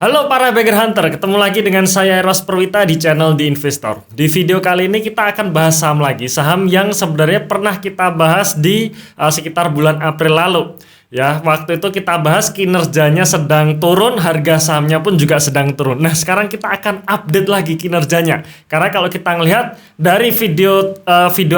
Halo para Bagger Hunter, ketemu lagi dengan saya Eros Perwita di channel The Investor. Di video kali ini kita akan bahas saham lagi, saham yang sebenarnya pernah kita bahas di sekitar bulan April lalu. Ya, waktu itu kita bahas kinerjanya sedang turun, harga sahamnya pun juga sedang turun. Nah, sekarang kita akan update lagi kinerjanya. Karena kalau kita ngelihat dari video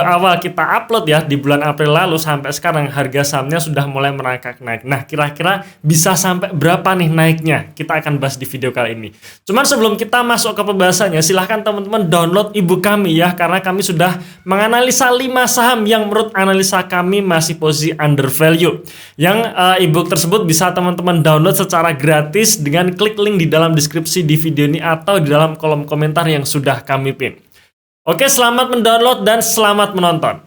awal kita upload ya di bulan April lalu sampai sekarang harga sahamnya sudah mulai merangkak naik. Nah, kira-kira bisa sampai berapa nih naiknya? Kita akan bahas di video kali ini. Cuman sebelum kita masuk ke pembahasannya, silahkan teman-teman download ebook kami ya, karena kami sudah menganalisa 5 saham yang menurut analisa kami masih posisi under value. Yang ebook tersebut bisa teman-teman download secara gratis dengan klik link di dalam deskripsi di video ini atau di dalam kolom komentar yang sudah kami pin. Oke, selamat mendownload dan selamat menonton.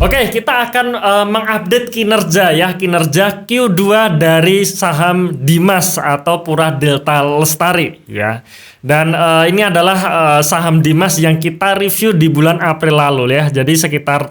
Oke, kita akan mengupdate kinerja Q2 dari saham Dimas atau Pura Delta Lestari ya. Dan ini adalah saham Dimas yang kita review di bulan April lalu ya. Jadi sekitar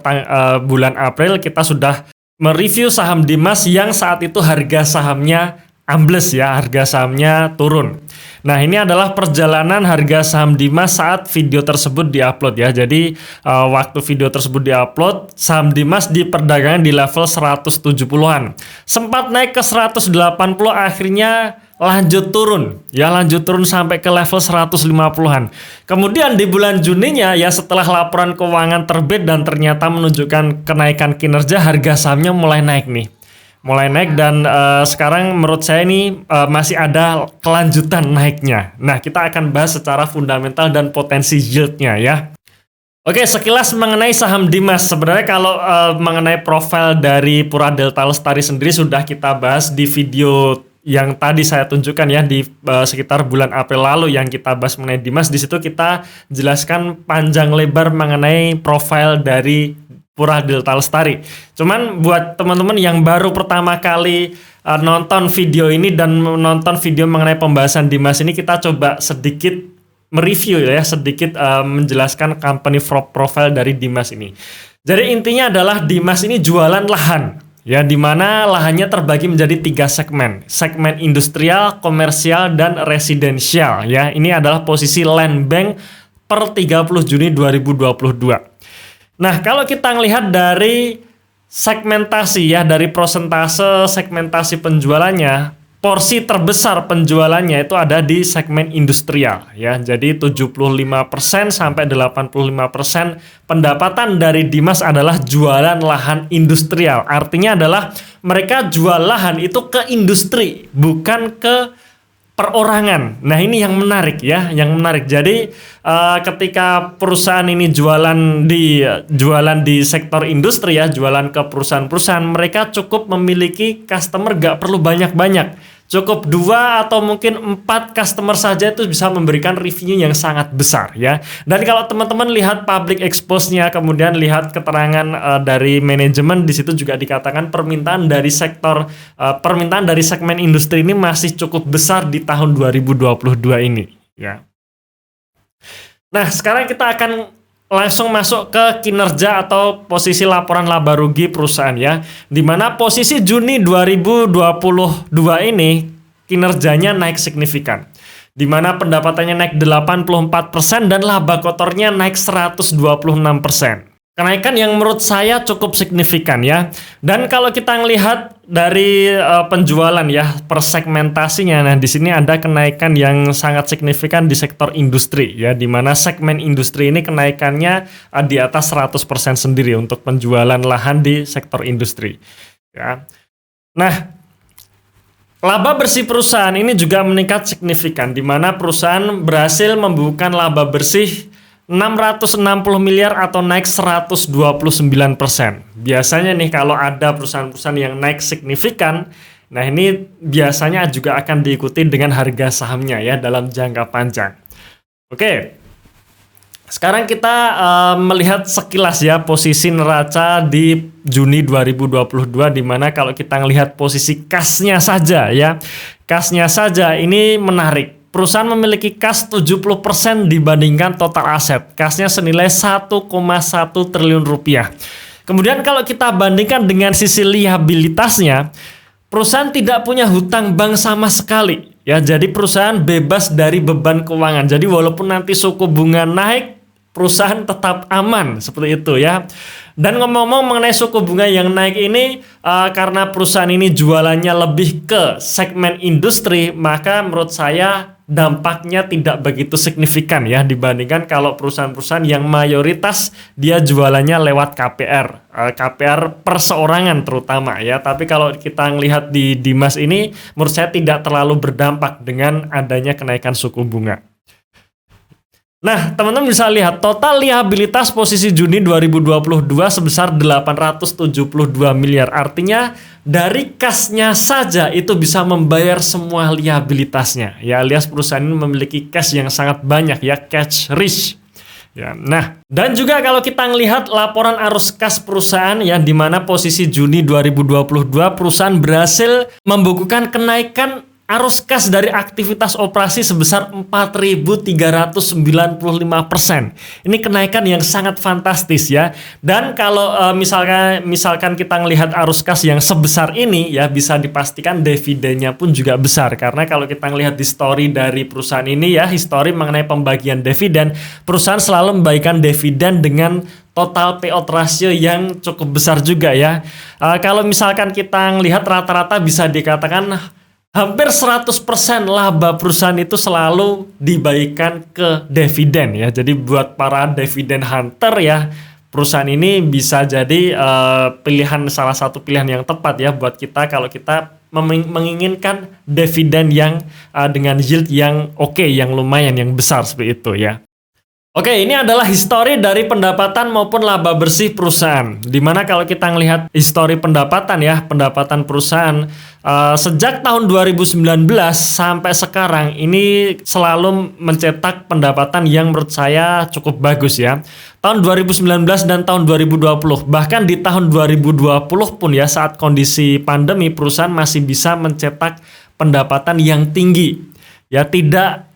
bulan April kita sudah mereview saham Dimas yang saat itu harga sahamnya ambles ya, harga sahamnya turun. Nah, ini adalah perjalanan harga saham Dimas saat video tersebut diupload ya. Jadi waktu video tersebut diupload, saham Dimas diperdagangkan di level 170-an. Sempat naik ke 180, akhirnya lanjut turun sampai ke level 150-an. Kemudian di bulan Juninya ya, setelah laporan keuangan terbit dan ternyata menunjukkan kenaikan kinerja, harga sahamnya mulai naik dan sekarang menurut saya ini masih ada kelanjutan naiknya. Nah, kita akan bahas secara fundamental dan potensi yieldnya ya. Oke, sekilas mengenai saham Dimas. Sebenarnya kalau mengenai profil dari Pura Delta Lestari sendiri sudah kita bahas di video yang tadi saya tunjukkan ya di sekitar bulan April lalu yang kita bahas mengenai Dimas. Di situ kita jelaskan panjang lebar mengenai profil dari Pura Delta Lestari. Cuman buat teman-teman yang baru pertama kali nonton video ini dan menonton video mengenai pembahasan Dimas ini, kita coba sedikit mereview ya, sedikit menjelaskan company profile dari Dimas ini. Jadi intinya adalah Dimas ini jualan lahan ya, di mana lahannya terbagi menjadi 3 segmen. Segmen industrial, komersial, dan residensial ya. Ini adalah posisi land bank per 30 Juni 2022. Nah, kalau kita melihat dari segmentasi ya, dari persentase segmentasi penjualannya, porsi terbesar penjualannya itu ada di segmen industrial ya. Jadi 75% sampai 85% pendapatan dari Dimas adalah jualan lahan industrial. Artinya adalah mereka jual lahan itu ke industri, bukan ke perorangan. Nah, ini yang menarik ya, Jadi ketika perusahaan ini jualan di sektor industri ya, jualan ke perusahaan-perusahaan, mereka cukup memiliki customer, gak perlu banyak-banyak. Cukup 2 atau mungkin 4 customer saja itu bisa memberikan revenue yang sangat besar ya. Dan kalau teman-teman lihat public expose-nya, kemudian lihat keterangan dari manajemen, di situ juga dikatakan permintaan dari segmen industri ini masih cukup besar di tahun 2022 ini ya. Nah, sekarang kita akan langsung masuk ke kinerja atau posisi laporan laba rugi perusahaan ya. Di mana posisi Juni 2022 ini kinerjanya naik signifikan. Di mana pendapatannya naik 84% dan laba kotornya naik 126%. Kenaikan yang menurut saya cukup signifikan ya. Dan kalau kita melihat dari penjualan ya per segmentasinya, nah di sini ada kenaikan yang sangat signifikan di sektor industri ya, di mana segmen industri ini kenaikannya di atas 100% sendiri untuk penjualan lahan di sektor industri ya. Nah, laba bersih perusahaan ini juga meningkat signifikan, di mana perusahaan berhasil membukukan laba bersih 660 miliar atau naik 129%. Biasanya nih kalau ada perusahaan-perusahaan yang naik signifikan, nah ini biasanya juga akan diikuti dengan harga sahamnya ya dalam jangka panjang. Oke. Sekarang kita melihat sekilas ya posisi neraca di Juni 2022, di mana kalau kita melihat posisi kasnya saja ya. Kasnya saja ini menarik. perusahaan memiliki kas 70% dibandingkan total aset. Kasnya senilai 1,1 triliun rupiah. Kemudian kalau kita bandingkan dengan sisi liabilitasnya, perusahaan tidak punya hutang bank sama sekali. Ya, jadi perusahaan bebas dari beban keuangan. Jadi walaupun nanti suku bunga naik, perusahaan tetap aman seperti itu ya. Dan ngomong-ngomong mengenai suku bunga yang naik ini, karena perusahaan ini jualannya lebih ke segmen industri, maka menurut saya dampaknya tidak begitu signifikan ya dibandingkan kalau perusahaan-perusahaan yang mayoritas dia jualannya lewat KPR, KPR perseorangan terutama ya. Tapi kalau kita ngelihat di Dimas ini, menurut saya tidak terlalu berdampak dengan adanya kenaikan suku bunga. Nah, teman-teman bisa lihat total liabilitas posisi Juni 2022 sebesar 872 miliar. Artinya dari kasnya saja itu bisa membayar semua liabilitasnya. Ya, alias perusahaan ini memiliki cash yang sangat banyak ya, cash rich. Ya, nah, dan juga kalau kita melihat laporan arus kas perusahaan ya, di mana posisi Juni 2022 perusahaan berhasil membukukan kenaikan arus kas dari aktivitas operasi sebesar 4.395%. Ini kenaikan yang sangat fantastis ya. Dan kalau misalkan kita melihat arus kas yang sebesar ini ya, bisa dipastikan dividennya pun juga besar. Karena kalau kita melihat histori dari perusahaan ini ya, histori mengenai pembagian dividen, perusahaan selalu membagikan dividen dengan total payout ratio yang cukup besar juga ya. Kalau misalkan kita melihat rata-rata bisa dikatakan hampir 100% laba perusahaan itu selalu dibagikan ke dividen ya. Jadi buat para dividen hunter ya, perusahaan ini bisa jadi salah satu pilihan yang tepat ya buat kita kalau kita menginginkan dividen yang dengan yield yang oke, yang lumayan, yang besar seperti itu ya. Oke, ini adalah histori dari pendapatan maupun laba bersih perusahaan. Dimana kalau kita melihat histori pendapatan ya, pendapatan perusahaan sejak tahun 2019 sampai sekarang ini selalu mencetak pendapatan yang menurut saya cukup bagus ya. Tahun 2019 dan tahun 2020, bahkan di tahun 2020 pun ya, saat kondisi pandemi, perusahaan masih bisa mencetak pendapatan yang tinggi. Ya, tidak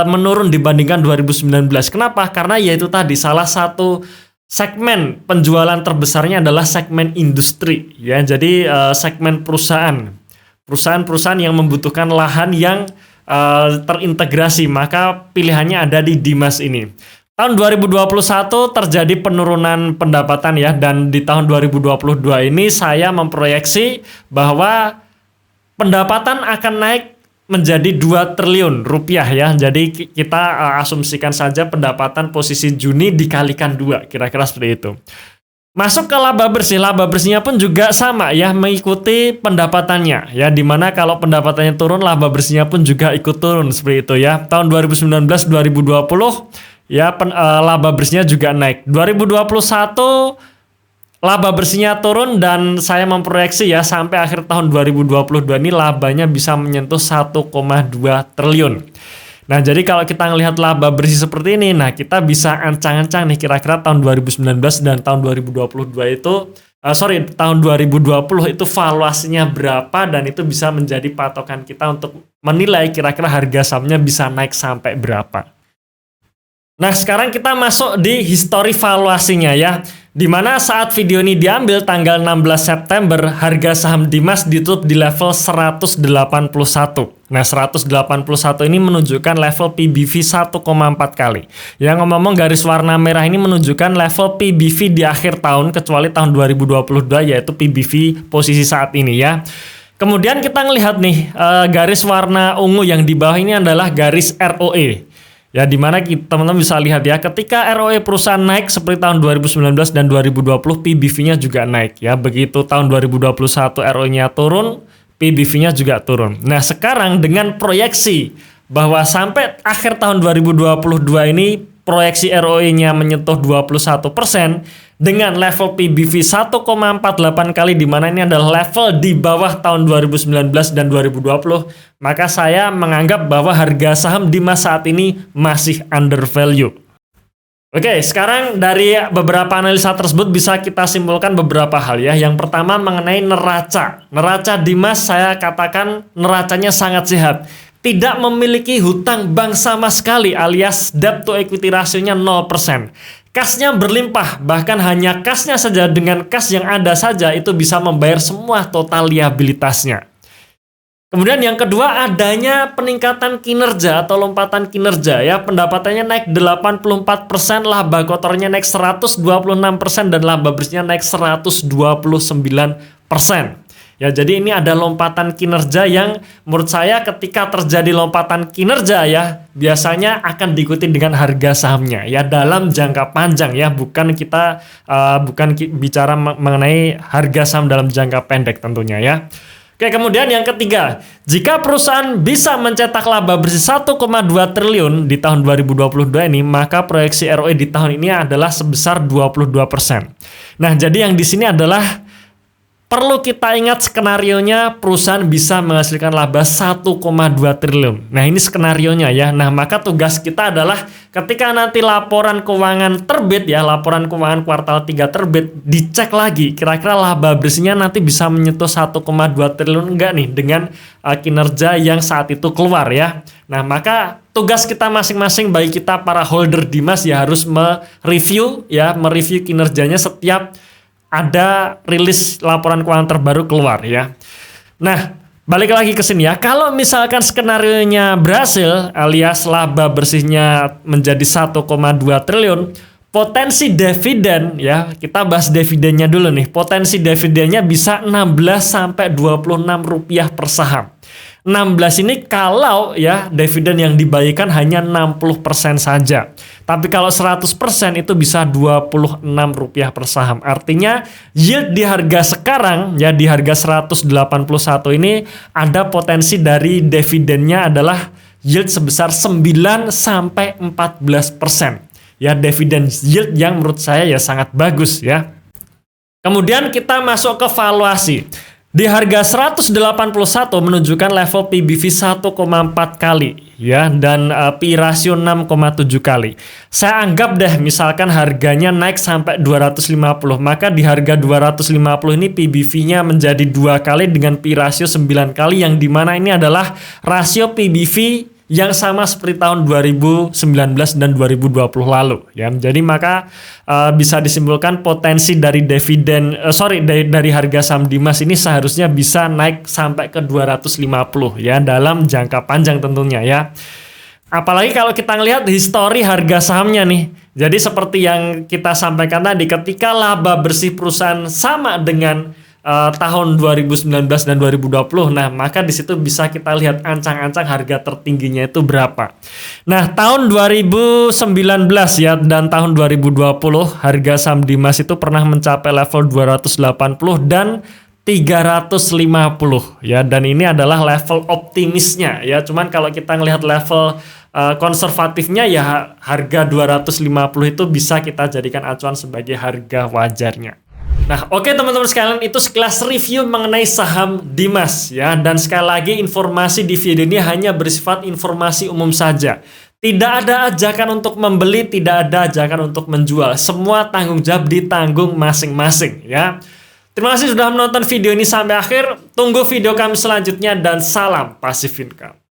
menurun dibandingkan 2019. Kenapa? Karena yaitu tadi salah satu segmen penjualan terbesarnya adalah segmen industri ya. Jadi segmen perusahaan yang membutuhkan lahan yang terintegrasi, maka pilihannya ada di Dimas ini. Tahun 2021 terjadi penurunan pendapatan ya, dan di tahun 2022 ini saya memproyeksi bahwa pendapatan akan naik menjadi 2 triliun rupiah ya. Jadi kita asumsikan saja pendapatan posisi Juni dikalikan 2, kira-kira seperti itu. Masuk ke laba bersih, laba bersihnya pun juga sama ya, mengikuti pendapatannya ya, dimana kalau pendapatannya turun, laba bersihnya pun juga ikut turun seperti itu ya. Tahun 2019-2020 ya, laba bersihnya juga naik. 2021 laba bersihnya turun, dan saya memproyeksi ya sampai akhir tahun 2022 ini labanya bisa menyentuh 1,2 triliun. Nah, jadi kalau kita ngelihat laba bersih seperti ini, nah kita bisa ancang-ancang nih kira-kira tahun 2019 dan tahun 2022 itu tahun 2020 itu valuasinya berapa, dan itu bisa menjadi patokan kita untuk menilai kira-kira harga sahamnya bisa naik sampai berapa. Nah, sekarang kita masuk di histori valuasinya ya. Dimana saat video ini diambil tanggal 16 September, harga saham Dimas ditutup di level 181. Nah, 181 ini menunjukkan level PBV 1,4 kali. Yang ngomong garis warna merah ini menunjukkan level PBV di akhir tahun, kecuali tahun 2022, yaitu PBV posisi saat ini ya. Kemudian kita ngelihat nih, garis warna ungu yang di bawah ini adalah garis ROE. Ya, dimana teman-teman bisa lihat ya, ketika ROE perusahaan naik seperti tahun 2019 dan 2020, PBV-nya juga naik ya. Begitu tahun 2021 ROE-nya turun, PBV-nya juga turun. Nah, sekarang dengan proyeksi bahwa sampai akhir tahun 2022 ini proyeksi ROE-nya menyentuh 21% dengan level PBV 1,48 kali, di mana ini adalah level di bawah tahun 2019 dan 2020, maka saya menganggap bahwa harga saham Dimas saat ini masih undervalue. Oke, sekarang dari beberapa analisa tersebut bisa kita simpulkan beberapa hal ya. Yang pertama mengenai neraca. Neraca Dimas saya katakan neracanya sangat sehat. tidak memiliki hutang bank sama sekali alias debt to equity rasionya 0%. Kasnya berlimpah, bahkan hanya kasnya saja dengan kas yang ada saja itu bisa membayar semua total liabilitasnya. Kemudian yang kedua, adanya peningkatan kinerja atau lompatan kinerja ya. Pendapatannya naik 84%, laba kotornya naik 126% dan laba bersihnya naik 129%. Ya, jadi ini ada lompatan kinerja yang menurut saya ketika terjadi lompatan kinerja ya, biasanya akan diikuti dengan harga sahamnya ya dalam jangka panjang ya, bukan bicara mengenai harga saham dalam jangka pendek tentunya ya. Oke, kemudian yang ketiga, jika perusahaan bisa mencetak laba bersih 1,2 triliun di tahun 2022 ini, maka proyeksi ROE di tahun ini adalah sebesar 22%. Nah, jadi yang di sini adalah perlu kita ingat skenarionya perusahaan bisa menghasilkan laba 1,2 triliun. Nah, ini skenarionya ya. Nah, maka tugas kita adalah ketika nanti laporan keuangan terbit ya, laporan keuangan kuartal 3 terbit, dicek lagi kira-kira laba bersihnya nanti bisa menyentuh 1,2 triliun enggak nih dengan kinerja yang saat itu keluar ya. Nah, maka tugas kita masing-masing bagi kita para holder Dimas ya harus mereview kinerjanya setiap ada rilis laporan keuangan terbaru keluar ya. Nah, balik lagi ke sini ya. Kalau misalkan skenarionya berhasil alias laba bersihnya menjadi 1,2 triliun, potensi dividen ya, kita bahas dividennya dulu nih. Potensi dividennya bisa 16 sampai 26 rupiah per saham. 16 ini kalau ya dividen yang dibagikan hanya 60% saja. Tapi kalau 100% itu bisa 26 rupiah per saham. Artinya yield di harga sekarang ya, di harga 181 ini ada potensi dari dividennya adalah yield sebesar 9 sampai 14%. Ya, dividen yield yang menurut saya ya sangat bagus ya. Kemudian kita masuk ke valuasi. Di harga 181 menunjukkan level PBV 1,4 kali ya, dan P ratio 6,7 kali. Saya anggap deh misalkan harganya naik sampai 250, maka di harga 250 ini PBV-nya menjadi 2 kali dengan P ratio 9 kali, yang dimana ini adalah rasio PBV yang sama seperti tahun 2019 dan 2020 lalu ya. Jadi maka bisa disimpulkan potensi dari dari harga saham Dimas ini seharusnya bisa naik sampai ke 250 ya dalam jangka panjang tentunya ya. Apalagi kalau kita ngelihat histori harga sahamnya nih. Jadi seperti yang kita sampaikan tadi, ketika laba bersih perusahaan sama dengan tahun 2019 dan 2020, nah maka di situ bisa kita lihat ancang-ancang harga tertingginya itu berapa. Nah, tahun 2019 ya dan tahun 2020 harga saham Dimas itu pernah mencapai level 280 dan 350 ya, dan ini adalah level optimisnya ya. Cuman kalau kita ngelihat level konservatifnya ya, harga 250 itu bisa kita jadikan acuan sebagai harga wajarnya. Nah, oke teman-teman sekalian, itu sekilas review mengenai saham Dimas ya. Dan sekali lagi, informasi di video ini hanya bersifat informasi umum saja. Tidak ada ajakan untuk membeli, tidak ada ajakan untuk menjual. Semua tanggung jawab ditanggung masing-masing ya. Terima kasih sudah menonton video ini sampai akhir. Tunggu video kami selanjutnya dan salam Passive Income.